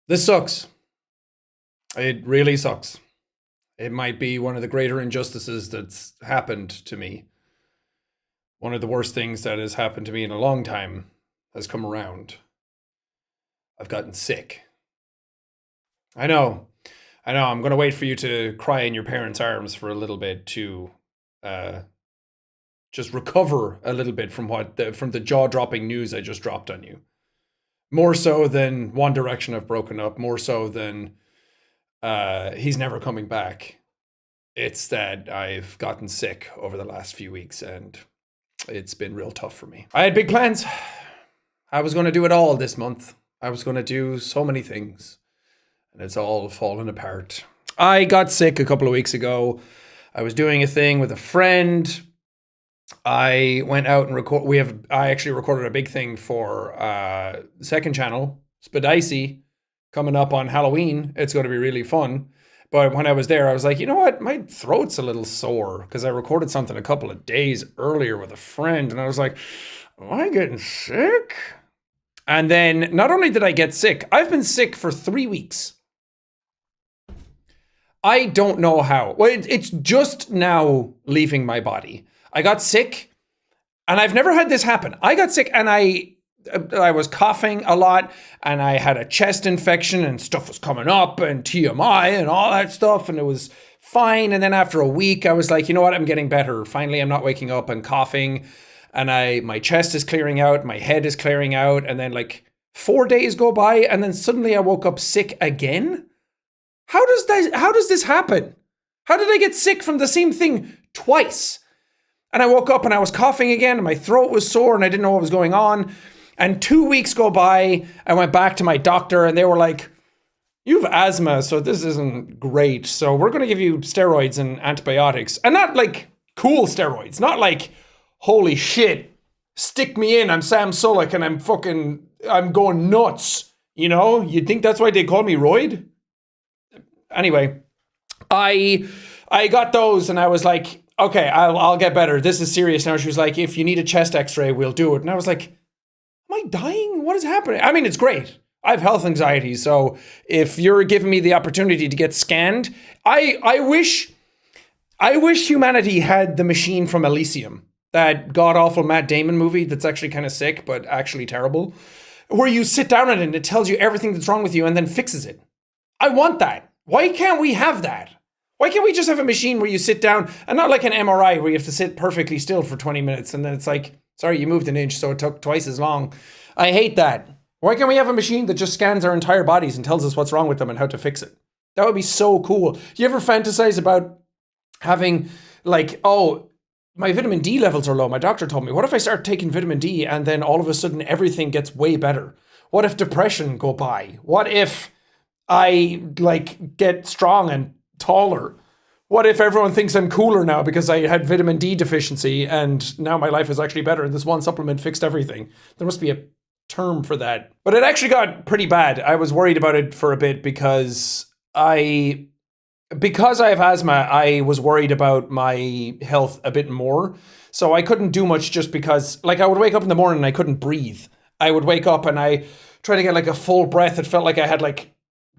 This sucks. It really sucks. It might be one of the greater injustices that's happened to me. One of the worst things that has happened to me in a long time has come around. I've gotten sick. I know. I know. I'm going to wait for you to cry in your parents' arms for a little bit to uh, just recover a little bit from from the jaw-dropping news I just dropped on you. More so than One Direction have broken up. More so than he's never coming back. It's that I've gotten sick over the last few weeks and it's been real tough for me. I had big plans. I was going to do it all this month. I was going to do so many things and it's all fallen apart. I got sick a couple of weeks ago. I was doing a thing with a friend. I went out and I actually recorded a big thing for second channel, Spadicy, coming up on Halloween. It's going to be really fun. But when I was there, I was like, you know what? My throat's a little sore because I recorded something a couple of days earlier with a friend. And I was like, am I getting sick? And then not only did I get sick, I've been sick for 3 weeks. I don't know how. Well, it's just now leaving my body. I got sick and I've never had this happen. I got sick and I was coughing a lot and I had a chest infection and stuff was coming up and TMI and all that stuff and it was fine. And then after a week, I was like, you know what? I'm getting better. Finally, I'm not waking up and coughing and my chest is clearing out. My head is clearing out. And then like 4 days go by and then suddenly I woke up sick again. How does this happen? How did I get sick from the same thing twice? And I woke up and I was coughing again and my throat was sore and I didn't know what was going on. And 2 weeks go by, I went back to my doctor and they were like, you have asthma, so this isn't great. So we're going to give you steroids and antibiotics. And not like cool steroids, not like, holy shit, stick me in, I'm Sam Sulek and I'm going nuts. You know, you'd think that's why they call me Royd? Anyway, I got those and I was like, okay, I'll get better. This is serious now. She was like, if you need a chest x-ray, we'll do it. And I was like, am I dying? What is happening? I mean, it's great. I have health anxiety. So if you're giving me the opportunity to get scanned, I wish humanity had the machine from Elysium, that god awful Matt Damon movie that's actually kind of sick, but actually terrible, where you sit down on it and it tells you everything that's wrong with you and then fixes it. I want that. Why can't we have that? Why can't we just have a machine where you sit down and not like an MRI where you have to sit perfectly still for 20 minutes and then it's like, sorry, you moved an inch, so it took twice as long. I hate that. Why can't we have a machine that just scans our entire bodies and tells us what's wrong with them and how to fix it? That would be so cool. Do you ever fantasize about having like, oh, my vitamin D levels are low. My doctor told me, what if I start taking vitamin D and then all of a sudden everything gets way better? What if depression go by? What if I like get strong and taller? What if everyone thinks I'm cooler now because I had vitamin D deficiency and now my life is actually better and this one supplement fixed everything? There must be a term for that. But it actually got pretty bad. I was worried about it for a bit because I have asthma, I was worried about my health a bit more. So I couldn't do much just because like I would wake up in the morning and I couldn't breathe. I would wake up and I try to get like a full breath. It felt like I had like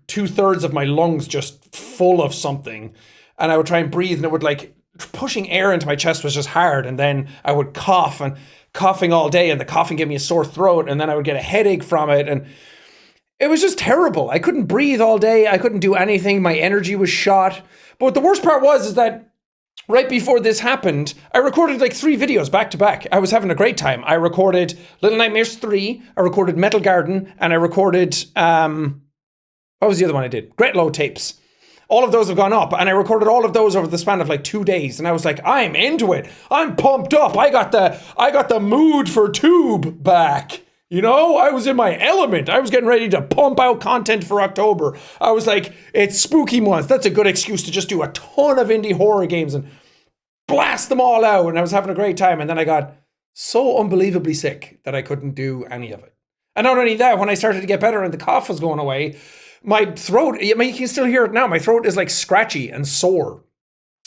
2/3 of my lungs just full of something. And I would try and breathe and it would like pushing air into my chest was just hard. And then I would cough and coughing all day and the coughing gave me a sore throat. And then I would get a headache from it. And it was just terrible. I couldn't breathe all day. I couldn't do anything. My energy was shot. But the worst part is that right before this happened, I recorded like 3 videos back to back. I was having a great time. I recorded Little Nightmares 3, I recorded Metal Garden, and I recorded, what was the other one I did? Gretlo tapes. All of those have gone up, and I recorded all of those over the span of like 2 days, and I was like, I'm into it. I'm pumped up. I got the mood for tube back. You know, I was in my element. I was getting ready to pump out content for October. I was like, it's spooky month. That's a good excuse to just do a ton of indie horror games and blast them all out. And I was having a great time. And then I got so unbelievably sick that I couldn't do any of it. And not only that, when I started to get better and the cough was going away, my throat, I mean, you can still hear it now. My throat is like scratchy and sore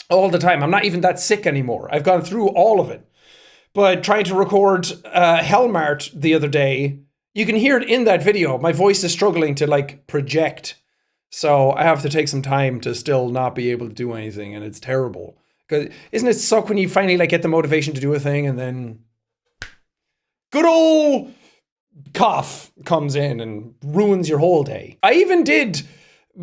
all the time. I'm not even that sick anymore. I've gone through all of it. But trying to record Hellmart the other day, You can hear it in that video. My voice is struggling to like project. So I have to take some time to still not be able to do anything, and it's terrible. Because isn't it suck when you finally like get the motivation to do a thing and then good old cough comes in and ruins your whole day. I even did.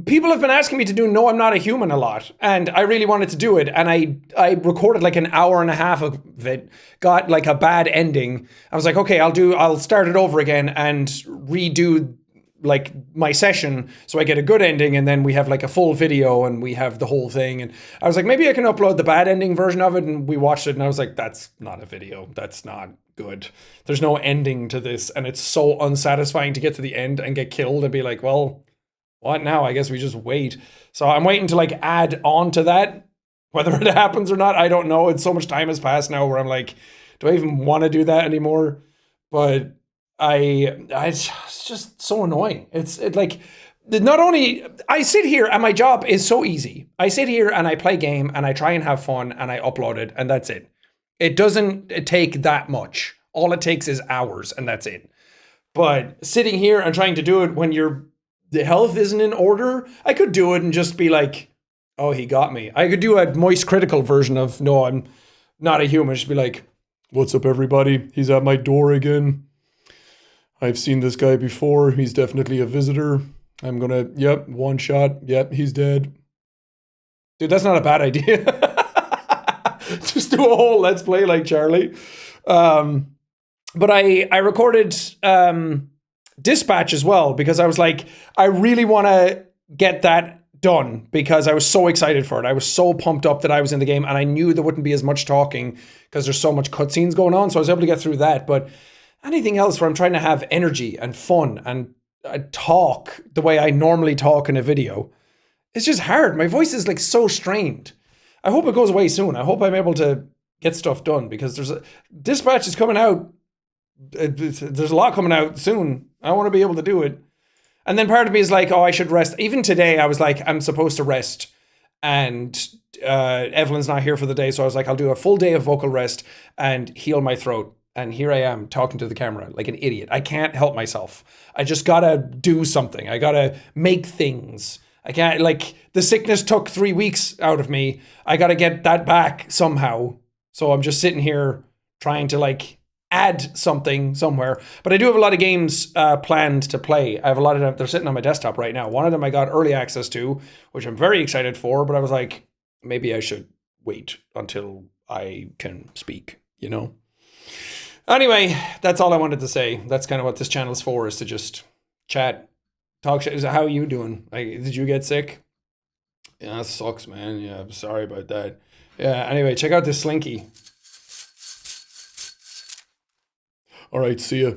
People have been asking me to do No, I'm Not a Human a lot, and I really wanted to do it, and I recorded like an hour and a half of it, got like a bad ending. I was like, okay, I'll start it over again and redo like my session so I get a good ending, and then we have like a full video and we have the whole thing. And I was like, maybe I can upload the bad ending version of it, and we watched it and I was like, that's not a video. That's not good. There's no ending to this, and it's so unsatisfying to get to the end and get killed and be like, well, what now? I guess we just wait. So I'm waiting to like add on to that. Whether it happens or not, I don't know. It's so much time has passed now where I'm like, do I even want to do that anymore? But it's just so annoying. It's like, not only, I sit here and my job is so easy. I sit here and I play game and I try and have fun and I upload it and that's it. It doesn't take that much. All it takes is hours and that's it. But sitting here and trying to do it when the health isn't in order, I could do it and just be like, oh, he got me. I could do a Moist Critical version of No, I'm Not a Human. Just be like, what's up, everybody? He's at my door again. I've seen this guy before. He's definitely a visitor. I'm gonna, yep, one shot. Yep, he's dead. Dude, that's not a bad idea. Just do a whole Let's Play like Charlie. But I recorded Dispatch as well because I was like, I really want to get that done because I was so excited for it. I was so pumped up that I was in the game, and I knew there wouldn't be as much talking because there's so much cutscenes going on. So I was able to get through that. But anything else where I'm trying to have energy and fun and talk the way I normally talk in a video, it's just hard. My voice is like so strained. I hope it goes away soon. I hope I'm able to get stuff done because Dispatch is coming out. There's a lot coming out soon. I want to be able to do it. And then part of me is like, oh, I should rest. Even today, I was like, I'm supposed to rest. And Evelyn's not here for the day. So I was like, I'll do a full day of vocal rest and heal my throat. And here I am talking to the camera like an idiot. I can't help myself. I just gotta do something. I gotta make things. I can't, like, the sickness took 3 weeks out of me. I gotta get that back somehow. So I'm just sitting here trying to like add something somewhere. But I do have a lot of games planned to play. I have a lot of them. They're sitting on my desktop right now. One of them I got early access to, which I'm very excited for. But I was like, maybe I should wait until I can speak, you know? Anyway, that's all I wanted to say. That's kind of what this channel is for, is to just chat, talk shit. How are you doing? Like, did you get sick? Yeah, that sucks, man. Yeah, I'm sorry about that. Yeah, anyway, check out this Slinky. All right, see ya.